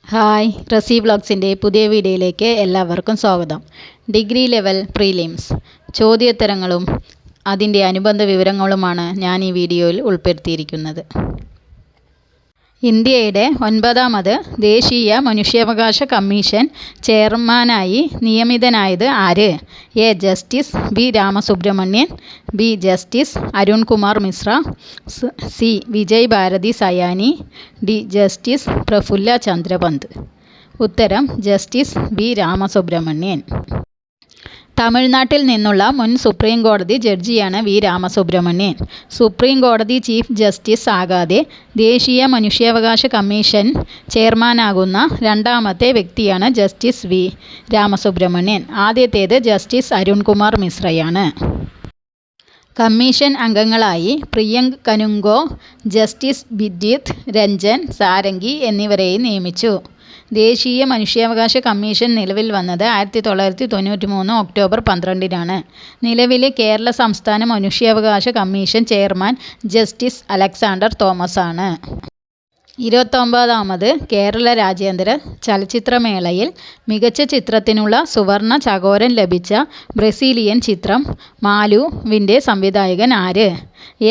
Hi Reasi വ്ളോഗ്സിൻ്റെ പുതിയ വീഡിയോയിലേക്ക് എല്ലാവർക്കും സ്വാഗതം. ഡിഗ്രി ലെവൽ പ്രീലിംസ് ചോദ്യോത്തരങ്ങളും അതിൻ്റെ അനുബന്ധ വിവരങ്ങളുമാണ് ഞാൻ ഈ വീഡിയോയിൽ ഉൾപ്പെടുത്തിയിരിക്കുന്നത്. ഇന്ത്യയുടെ 9ാമത് ദേശീയ മനുഷ്യാവകാശ കമ്മീഷൻ ചെയർമാനായി നിയമിതനായത് ആര്? A. Justice B. Ramasubramanian, B. Justice Arun Kumar Mishra, C. Vijay Bharathi Sayani, D. Justice Prafulla Chandra Pant. ഉത്തരം ജസ്റ്റിസ് ബി. രാമസുബ്രഹ്മണ്യൻ. തമിഴ്നാട്ടിൽ നിന്നുള്ള മുൻ സുപ്രീം കോടതി ജഡ്ജിയാണ് വി. രാമസുബ്രഹ്മണ്യൻ. സുപ്രീം കോടതി ചീഫ് ജസ്റ്റിസ് ആകാതെ ദേശീയ മനുഷ്യാവകാശ കമ്മീഷൻ ചെയർമാനാകുന്ന രണ്ടാമത്തെ വ്യക്തിയാണ് ജസ്റ്റിസ് വി. രാമസുബ്രഹ്മണ്യൻ. ആദ്യത്തേത് ജസ്റ്റിസ് അരുൺ കുമാർ മിശ്രയാണ്. കമ്മീഷൻ അംഗങ്ങളായി പ്രിയങ്ക് കനുംഗോ, ജസ്റ്റിസ് വിദ്യുത് രഞ്ജൻ സാരംഗി എന്നിവരെയും നിയമിച്ചു. ദേശീയ മനുഷ്യാവകാശ കമ്മീഷൻ നിലവിൽ വന്നത് 1993 ഒക്ടോബർ 12-നാണ്. നിലവിലെ കേരള സംസ്ഥാന മനുഷ്യാവകാശ commission chairman justice Alexander Thomas ആണ്. 29ാമത് കേരള രാജ്യാന്തര ചലച്ചിത്രമേളയിൽ മികച്ച ചിത്രത്തിനുള്ള സുവർണ ചകോരം ലഭിച്ച ബ്രസീലിയൻ ചിത്രം മാലുവിൻ്റെ സംവിധായകൻ ആര്?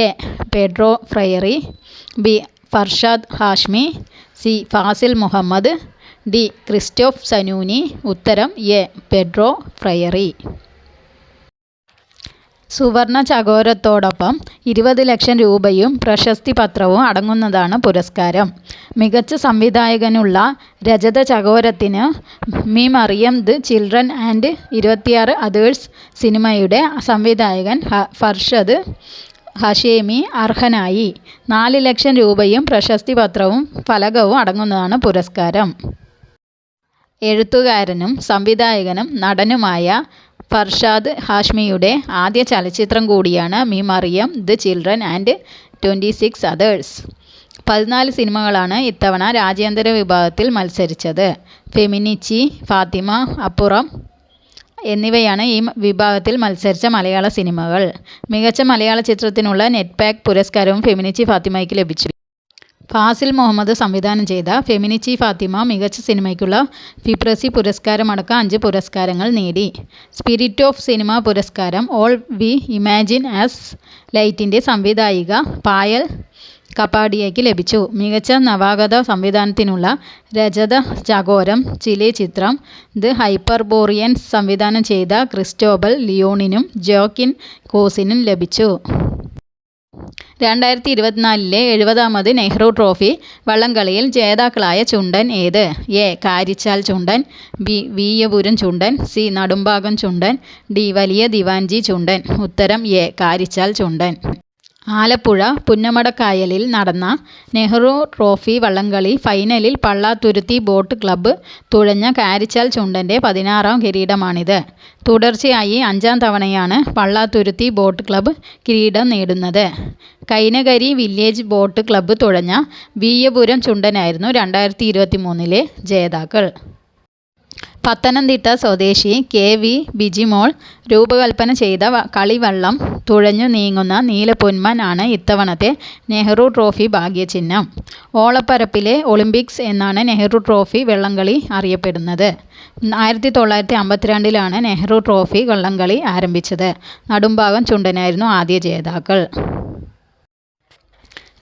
A. Pedro Freire, B. Farshad Hashemi, C. Fazil Muhammad, D. Krzysztof Zanussi. ഉത്തരം എ. പെഡ്രോ ഫ്രയറി. സുവർണ ചകോരത്തോടൊപ്പം 20 ലക്ഷം രൂപയും പ്രശസ്തി പത്രവും അടങ്ങുന്നതാണ് പുരസ്കാരം. മികച്ച സംവിധായകനുള്ള രജത ചകോരത്തിന് മി മറിയം ദ് ചിൽഡ്രൻ ആൻഡ് 26 അതേഴ്സ് സിനിമയുടെ സംവിധായകൻ ഫർഷദ് ഹഷേമി അർഹനായി. 4 ലക്ഷം രൂപയും പ്രശസ്തി പത്രവും ഫലകവും അടങ്ങുന്നതാണ് പുരസ്കാരം. എഴുത്തുകാരനും സംവിധായകനും നടനുമായ ഫർഷാദ് ഹാഷ്മിയുടെ ആദ്യ ചലച്ചിത്രം കൂടിയാണ് മി മറിയം ദ് ചിൽഡ്രൻ ആൻഡ് 26 അതേഴ്സ്. 14 സിനിമകളാണ് ഇത്തവണ രാജ്യാന്തര വിഭാഗത്തിൽ മത്സരിച്ചത്. ഫെമിനിച്ചി, ഫാത്തിമ, അപ്പുറം എന്നിവയാണ് ഈ വിഭാഗത്തിൽ മത്സരിച്ച മലയാള സിനിമകൾ. മികച്ച മലയാള ചിത്രത്തിനുള്ള നെറ്റ് പാക്ക് പുരസ്കാരവും ഫെമിനിച്ചി ഫാത്തിമയ്ക്ക് ലഭിച്ചു. ഫാസിൽ മുഹമ്മദ് സംവിധാനം ചെയ്ത ഫെമിനിച്ചി ഫാത്തിമ മികച്ച സിനിമയ്ക്കുള്ള ഫിപ്രസി പുരസ്കാരമടക്കം 5 പുരസ്കാരങ്ങൾ നേടി. സ്പിരിറ്റ് ഓഫ് സിനിമ പുരസ്കാരം ഓൾ വി ഇമാജിൻ ആസ് ലൈറ്റിൻ്റെ സംവിധായിക പായൽ കപാഡിയയ്ക്ക് ലഭിച്ചു. മികച്ച നവാഗത സംവിധാനത്തിനുള്ള രജത ചകോരം ചിലെ ചിത്രം ദ് ഹൈപ്പർബോറിയൻസ് സംവിധാനം ചെയ്ത ക്രിസ്റ്റോബൽ ലിയോണിനും ജോക്കിൻ കോസിനും ലഭിച്ചു. 2024 70ാമത് നെഹ്റു ട്രോഫി വള്ളംകളിയിൽ ജേതാക്കളായ ചുണ്ടൻ ഏത്? A. Karichal Chundan, B. Veeyapuram Chundan, C. Nadubhagam Chundan, D. Valiya Diwanji Chundan. ഉത്തരം എ. കാരിച്ചാൽ ചുണ്ടൻ. ആലപ്പുഴ പുന്നമടക്കായലിൽ നടന്ന നെഹ്റു ട്രോഫി വള്ളംകളി ഫൈനലിൽ പള്ളാത്തുരുത്തി ബോട്ട് ക്ലബ്ബ് തുഴഞ്ഞ കാരിച്ചാൽ ചുണ്ടൻ്റെ 16ാം കിരീടമാണിത്. തുടർച്ചയായി 5ാം തവണയാണ് പള്ളാത്തുരുത്തി ബോട്ട് ക്ലബ്ബ് കിരീടം നേടുന്നത്. കൈനകരി വില്ലേജ് ബോട്ട് ക്ലബ്ബ് തുഴഞ്ഞ വീയപുരം ചുണ്ടനായിരുന്നു 2023 ജേതാക്കൾ. പത്തനംതിട്ട സ്വദേശി കെ. വി. ബിജിമോൾ രൂപകൽപ്പന ചെയ്ത കളിവള്ളം തുഴഞ്ഞു നീങ്ങുന്ന നീലപ്പൊന്മാൻ ആണ് ഇത്തവണത്തെ നെഹ്റു ട്രോഫി ഭാഗ്യചിഹ്നം. ഓളപ്പരപ്പിലെ ഒളിമ്പിക്സ് എന്നാണ് നെഹ്റു ട്രോഫി വള്ളംകളി അറിയപ്പെടുന്നത്. 1952-ലാണ് നെഹ്റു ട്രോഫി വള്ളംകളി ആരംഭിച്ചത്. നടുമ്പാകം ചുണ്ടനായിരുന്നു ആദ്യ ജേതാക്കൾ.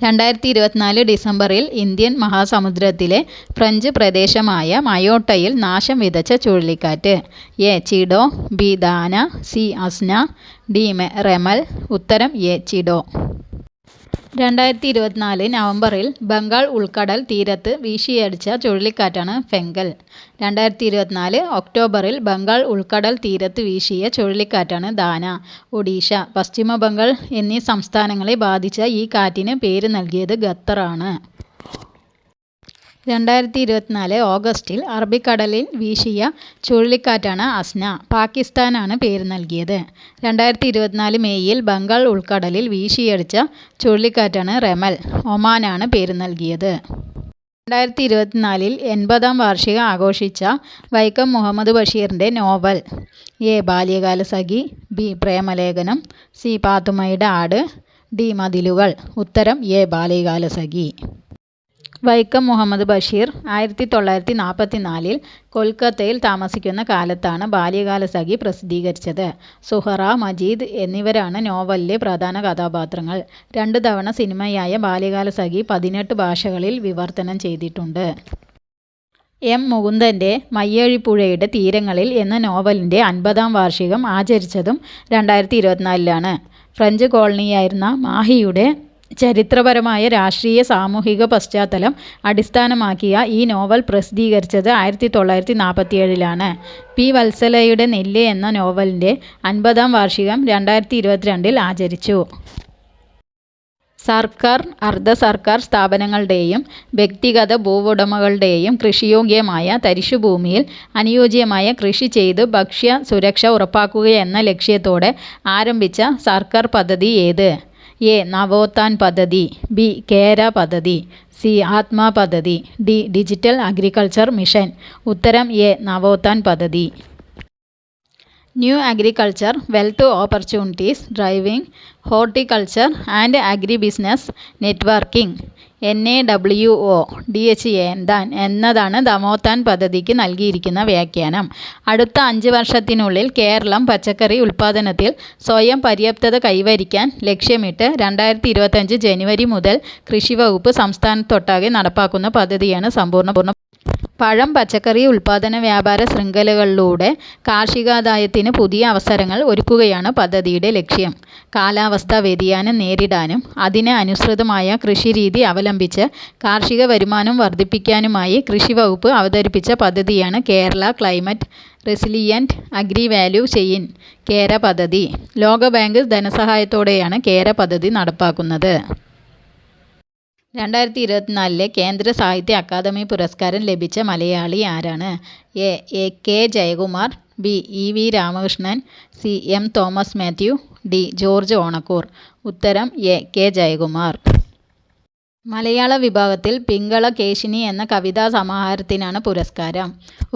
2024 ഡിസംബറിൽ ഇന്ത്യൻ മഹാസമുദ്രത്തിലെ ഫ്രഞ്ച് പ്രദേശമായ മയോട്ടയിൽ നാശം വിതച്ച ചുഴലിക്കാറ്റ്. എ. Chido, B. ദാന, സി. അസ്ന, ഡി. റെമൽ. ഉത്തരം എ. ചിഡോ. 2024 നവംബറിൽ ബംഗാൾ ഉൾക്കടൽ തീരത്ത് വീശിയടിച്ച ചുഴലിക്കാറ്റാണ് ഫെങ്കൽ. 2024 ഒക്ടോബറിൽ ബംഗാൾ ഉൾക്കടൽ തീരത്ത് വീശിയ ചുഴലിക്കാറ്റാണ് ദാന. ഒഡീഷ, പശ്ചിമ ബംഗാൾ എന്നീ സംസ്ഥാനങ്ങളെ ബാധിച്ച ഈ കാറ്റിന് പേര് നൽകിയത് ഖത്തർ ആണ്. 2024 ഓഗസ്റ്റിൽ അറബിക്കടലിൽ വീശിയ ചുഴലിക്കാറ്റാണ് അസ്ന. പാകിസ്ഥാനാണ് പേര് നൽകിയത്. 2024 മെയ്യിൽ ബംഗാൾ ഉൾക്കടലിൽ വീശിയടിച്ച ചുഴലിക്കാറ്റാണ് റെമൽ. ഒമാനാണ് പേര് നൽകിയത്. 2024 80ാം വാർഷികം ആഘോഷിച്ച വൈക്കം മുഹമ്മദ് ബഷീറിൻ്റെ novel. A. Balyakalasakhi, B. Premalekhanam, C. പാത്തുമ്മയുടെ ആട്, ഡി. മതിലുകൾ. ഉത്തരം എ. ബാല്യകാലസഖി. വൈക്കം മുഹമ്മദ് ബഷീർ 1944 കൊൽക്കത്തയിൽ താമസിക്കുന്ന കാലത്താണ് ബാല്യകാലസഖി പ്രസിദ്ധീകരിച്ചത്. സുഹറ, മജീദ് എന്നിവരാണ് നോവലിലെ പ്രധാന കഥാപാത്രങ്ങൾ. 2 തവണ സിനിമയായ ബാല്യകാലസഖി 18 ഭാഷകളിൽ വിവർത്തനം ചെയ്തിട്ടുണ്ട്. എം. മുകുന്ദൻ്റെ മയ്യഴിപ്പുഴയുടെ തീരങ്ങളിൽ എന്ന നോവലിൻ്റെ 50-ാം വാർഷികം ആചരിച്ചതും 2024-ലാണ്. ഫ്രഞ്ച് കോളനിയായിരുന്ന മാഹിയുടെ ചരിത്രപരമായ രാഷ്ട്രീയ സാമൂഹിക പശ്ചാത്തലം അടിസ്ഥാനമാക്കിയ ഈ നോവൽ പ്രസിദ്ധീകരിച്ചത് 1947-ലാണ്. പി. വത്സലയുടെ നെല്ല് എന്ന നോവലിൻ്റെ 50-ാം വാർഷികം 2022-ൽ ആചരിച്ചു. സർക്കാർ, അർദ്ധ സർക്കാർ സ്ഥാപനങ്ങളുടെയും വ്യക്തിഗത ഭൂവുടമകളുടെയും കൃഷിയോഗ്യമായ തരിശുഭൂമിയിൽ അനുയോജ്യമായ കൃഷി ചെയ്ത് ഭക്ഷ്യ സുരക്ഷ ഉറപ്പാക്കുകയെന്ന ലക്ഷ്യത്തോടെ ആരംഭിച്ച സർക്കാർ പദ്ധതി ഏത്? എ. നവോത്ഥാൻ പദ്ധതി, ബി. കേര പദ്ധതി, സി. ആത്മ പദ്ധതി, ഡി. Digital agriculture mission. ഉത്തരം എ. നവോത്ഥാൻ പദ്ധതി. New agriculture wealth opportunities driving horticulture and agri business networking NAWO-DHA എന്നതാണ് നവോത്ഥാൻ പദ്ധതിക്ക് നൽകിയിരിക്കുന്ന വ്യാഖ്യാനം. അടുത്ത 5 വർഷത്തിനുള്ളിൽ കേരളം പച്ചക്കറി ഉൽപ്പാദനത്തിൽ സ്വയം പര്യാപ്തത കൈവരിക്കാൻ ലക്ഷ്യമിട്ട് 2025 ജനുവരി മുതൽ കൃഷിവകുപ്പ് സംസ്ഥാനത്തൊട്ടാകെ നടപ്പാക്കുന്ന പദ്ധതിയാണ് സമ്പൂർണ്ണ പഴം പച്ചക്കറി ഉൽപ്പാദന വ്യാപാര ശൃംഖലകളിലൂടെ കാർഷികാദായത്തിന് പുതിയ അവസരങ്ങൾ ഒരുക്കുകയാണ് പദ്ധതിയുടെ ലക്ഷ്യം. കാലാവസ്ഥാ വ്യതിയാനം നേരിടാനും അതിന് അനുസൃതമായ കൃഷിരീതി അവലംബിച്ച് കാർഷിക വരുമാനം വർദ്ധിപ്പിക്കാനുമായി കൃഷിവകുപ്പ് അവതരിപ്പിച്ച പദ്ധതിയാണ് Kerala climate resilient agri value chain Kera പദ്ധതി. ലോകബാങ്ക് ധനസഹായത്തോടെയാണ് കേര പദ്ധതി നടപ്പാക്കുന്നത്. 2024-ലെ കേന്ദ്ര സാഹിത്യ അക്കാദമി പുരസ്കാരം ലഭിച്ച മലയാളി ആരാണ്? A. K. Jayakumar, B. E V. Ramakrishnan, C. M. Thomas Mathew, D. George Onakkoor. ഉത്തരം എ. കെ. ജയകുമാർ. മലയാള വിഭാഗത്തിൽ പിങ്കള കേശിനി എന്ന കവിതാ സമാഹാരത്തിനാണ് പുരസ്കാരം.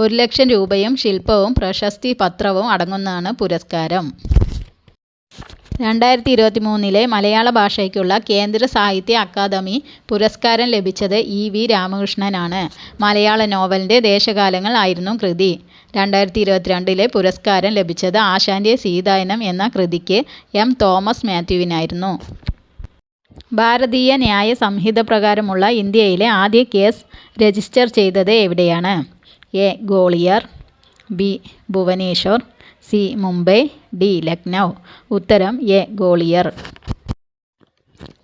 1 ലക്ഷം രൂപയും ശില്പവും പ്രശസ്തി പത്രവും അടങ്ങുന്നതാണ് പുരസ്കാരം. 2023-ലെ മലയാള ഭാഷയ്ക്കുള്ള കേന്ദ്ര സാഹിത്യ അക്കാദമി പുരസ്കാരം ലഭിച്ചത് ഇ.വി. രാമകൃഷ്ണനാണ്. മലയാള നോവലിൻ്റെ ദേശകാലങ്ങൾ ആയിരുന്നു കൃതി. 2022-ലെ പുരസ്കാരം ലഭിച്ചത് ആശാൻ്റെ സീതായനം എന്ന കൃതിക്ക് എം. തോമസ് മാത്യുവിനായിരുന്നു. ഭാരതീയ ന്യായ സംഹിത പ്രകാരമുള്ള ഇന്ത്യയിലെ ആദ്യ കേസ് രജിസ്റ്റർ ചെയ്തത് എവിടെയാണ്? A. Gwalior, B. Bhubaneswar, C. Mumbai, D. Lucknow. ഉത്തരം എ. ഗ്വാളിയർ.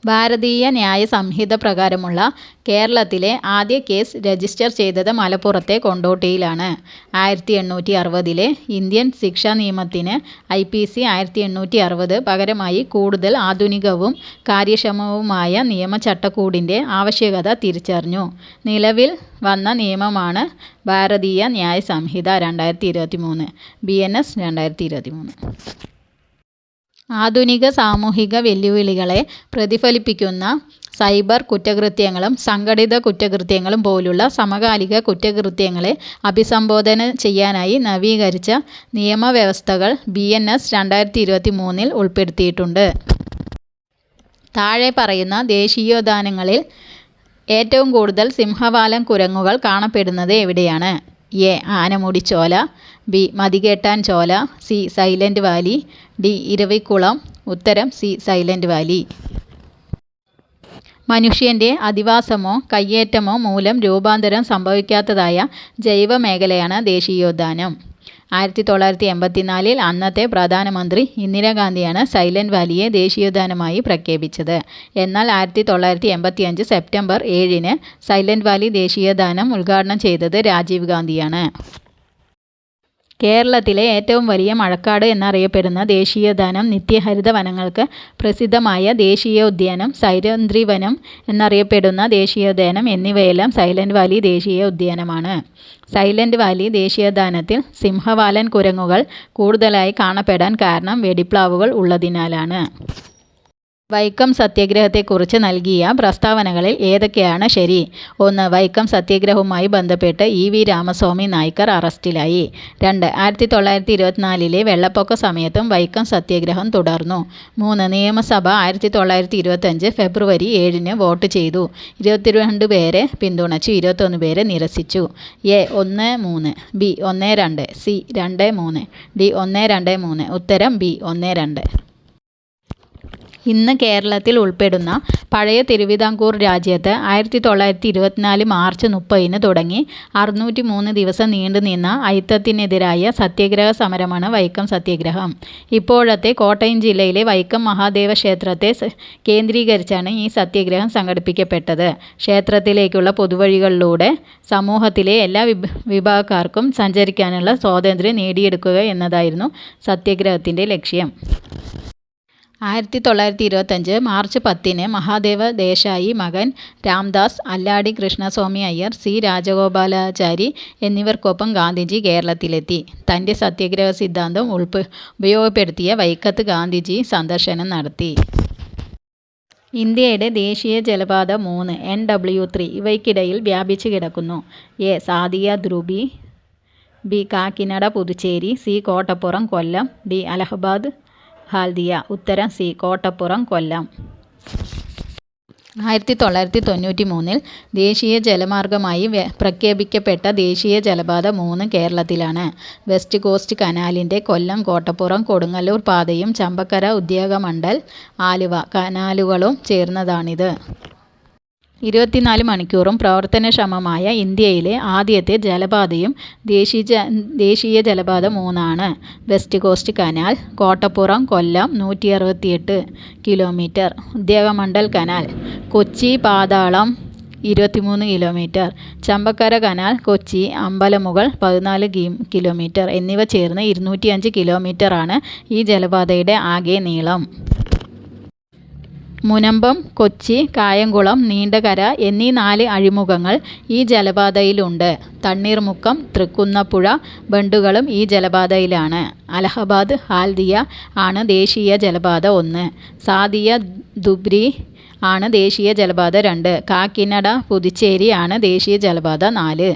ഭാരതീയ ന്യായ സംഹിത പ്രകാരമുള്ള കേരളത്തിലെ ആദ്യ കേസ് രജിസ്റ്റർ ചെയ്തത് മലപ്പുറത്തെ കൊണ്ടോട്ടിയിലാണ്. 1860-ലെ ഇന്ത്യൻ ശിക്ഷാ നിയമത്തിന് IPC 1860 പകരമായി കൂടുതൽ ആധുനികവും കാര്യക്ഷമവുമായ നിയമചട്ടക്കൂടിൻ്റെ ആവശ്യകത തിരിച്ചറിഞ്ഞു. നിലവിൽ വന്ന നിയമമാണ് ഭാരതീയ ന്യായ സംഹിത 2023 BNS 2023. ആധുനിക സാമൂഹിക വെല്ലുവിളികളെ പ്രതിഫലിപ്പിക്കുന്ന സൈബർ കുറ്റകൃത്യങ്ങളും സംഘടിത കുറ്റകൃത്യങ്ങളും പോലുള്ള സമകാലിക കുറ്റകൃത്യങ്ങളെ അഭിസംബോധന ചെയ്യാനായി നവീകരിച്ച നിയമവ്യവസ്ഥകൾ BNS 2023-ൽ ഉൾപ്പെടുത്തിയിട്ടുണ്ട്. താഴെ പറയുന്ന ദേശീയോദ്യാനങ്ങളിൽ ഏറ്റവും കൂടുതൽ സിംഹവാലൻ കുരങ്ങുകൾ കാണപ്പെടുന്നത് എവിടെയാണ്? A. Anamudi Shola, B. Mathikettan Shola, C. Silent Valley, D. Eravikulam. ഉത്തരം സി. Silent Valley. മനുഷ്യൻ്റെ അധിവാസമോ കയ്യേറ്റമോ മൂലം രൂപാന്തരം സംഭവിക്കാത്തതായ ജൈവ മേഖലയാണ് ദേശീയോദ്യാനം. 1984-ൽ അന്നത്തെ പ്രധാനമന്ത്രി ഇന്ദിരാഗാന്ധിയാണ് സൈലന്റ് വാലിയെ ദേശീയോദ്യാനമായി പ്രഖ്യാപിച്ചത്. എന്നാൽ 1985 സെപ്റ്റംബർ 7-ന് സൈലന്റ് വാലി ദേശീയോദ്യാനം ഉദ്ഘാടനം ചെയ്തത് രാജീവ് ഗാന്ധിയാണ്. കേരളത്തിലെ ഏറ്റവും വലിയ മഴക്കാട് എന്നറിയപ്പെടുന്ന ദേശീയോദ്യാനം, നിത്യഹരിത വനങ്ങൾക്ക് പ്രസിദ്ധമായ ദേശീയോദ്യാനം, സൈരന്ധ്രിവനം എന്നറിയപ്പെടുന്ന ദേശീയോദ്യാനം എന്നിവയെല്ലാം സൈലന്റ് വാലി ദേശീയോദ്യാനമാണ്. സൈലന്റ് വാലി ദേശീയോദ്യാനത്തിൽ സിംഹവാലൻ കുരങ്ങുകൾ കൂടുതലായി കാണപ്പെടാൻ കാരണം വെടിപ്ലാവുകൾ ഉള്ളതിനാലാണ്. വൈക്കം സത്യാഗ്രഹത്തെക്കുറിച്ച് നൽകിയ പ്രസ്താവനകളിൽ ഏതൊക്കെയാണ് ശരി? 1. വൈക്കം സത്യാഗ്രഹവുമായി ബന്ധപ്പെട്ട് ഇ.വി. രാമസ്വാമി നായ്ക്കർ അറസ്റ്റിലായി. 2. 1924 വെള്ളപ്പൊക്ക സമയത്തും വൈക്കം സത്യാഗ്രഹം തുടർന്നു. 3. നിയമസഭ 1925 ഫെബ്രുവരി 7 വോട്ട് ചെയ്തു. 22 പേരെ പിന്തുണച്ചു, 21 പേരെ നിരസിച്ചു. A 1, 3, B 1, 2, C 2, 3, D 1, 2, 3. ഉത്തരം ബി 1, 2. ഇന്ന് കേരളത്തിൽ ഉൾപ്പെടുന്ന പഴയ തിരുവിതാംകൂർ രാജ്യത്ത് 1924 മാർച്ച് 30 തുടങ്ങി 603 ദിവസം നീണ്ടുനിന്ന അയിത്തത്തിനെതിരായ സത്യാഗ്രഹ സമരമാണ് വൈക്കം സത്യാഗ്രഹം. ഇപ്പോഴത്തെ കോട്ടയം ജില്ലയിലെ വൈക്കം മഹാദേവ ക്ഷേത്രത്തെ കേന്ദ്രീകരിച്ചാണ് ഈ സത്യാഗ്രഹം സംഘടിപ്പിക്കപ്പെട്ടത്. ക്ഷേത്രത്തിലേക്കുള്ള പൊതുവഴികളിലൂടെ സമൂഹത്തിലെ എല്ലാ വിഭാഗക്കാർക്കും സഞ്ചരിക്കാനുള്ള സ്വാതന്ത്ര്യം നേടിയെടുക്കുക എന്നതായിരുന്നു സത്യാഗ്രഹത്തിൻ്റെ ലക്ഷ്യം. 1925 മാർച്ച് 10 മഹാദേവ ദേശായി മകൻ രാംദാസ്, അല്ലാടി കൃഷ്ണസ്വാമി അയ്യർ, സി രാജഗോപാലാചാരി എന്നിവർക്കൊപ്പം ഗാന്ധിജി കേരളത്തിലെത്തി. തൻ്റെ സത്യാഗ്രഹ സിദ്ധാന്തം ഉപയോഗപ്പെടുത്തിയ വൈക്കത്ത് ഗാന്ധിജി സന്ദർശനം നടത്തി. ഇന്ത്യയുടെ ദേശീയ ജലപാത 3 NW3 ഇവയ്ക്കിടയിൽ വ്യാപിച്ചു കിടക്കുന്നു. എ സാദിയ ധ്രുബി, B Kakinada Puducherry, C Kottapuram Kollam, D Allahabad Haldia. ഉത്തരം സി കോട്ടപ്പുറം കൊല്ലം. 1993 ദേശീയ ജലമാർഗമായി പ്രഖ്യാപിക്കപ്പെട്ട ദേശീയ ജലപാത 3 കേരളത്തിലാണ്. വെസ്റ്റ് കോസ്റ്റ് കനാലിൻ്റെ കൊല്ലം, കോട്ടപ്പുറം, കൊടുങ്ങല്ലൂർ പാതയും ചമ്പക്കര, ഉദ്യോഗമണ്ഡൽ, ആലുവ കനാലുകളും ചേർന്നതാണിത്. 24 മണിക്കൂറും പ്രവർത്തനക്ഷമമായ ഇന്ത്യയിലെ ആദ്യത്തെ ജലപാതയും ദേശീയ ജലപാത 3 ആണ്. വെസ്റ്റ് കോസ്റ്റ് കനാൽ, കോട്ടപ്പുറം കൊല്ലം 168 കിലോമീറ്റർ, ഉദ്യോഗമണ്ഡൽ കനാൽ, കൊച്ചി പാതാളം 23 kilometre, Champakkara canal, Kochi Ambalamugal 14 kilometre എന്നിവ ചേർന്ന് 205 കിലോമീറ്ററാണ് ഈ ജലപാതയുടെ ആകെ നീളം. മുനമ്പം, കൊച്ചി, കായംകുളം, നീണ്ടകര എന്നീ 4 അഴിമുഖങ്ങൾ ഈ ജലപാതയിലുണ്ട്. തണ്ണീർമുക്കം, തൃക്കുന്നപ്പുഴ ബണ്ടുകളും ഈ ജലപാതയിലാണ്. അലഹബാദ് ഹാൽദിയ ആണ് ദേശീയ ജലപാത 1. സാദിയ ധുബ്രി ആണ് ദേശീയ ജലപാത 2. കാക്കിനഡ പുതുച്ചേരി ആണ് ദേശീയ ജലപാത 4.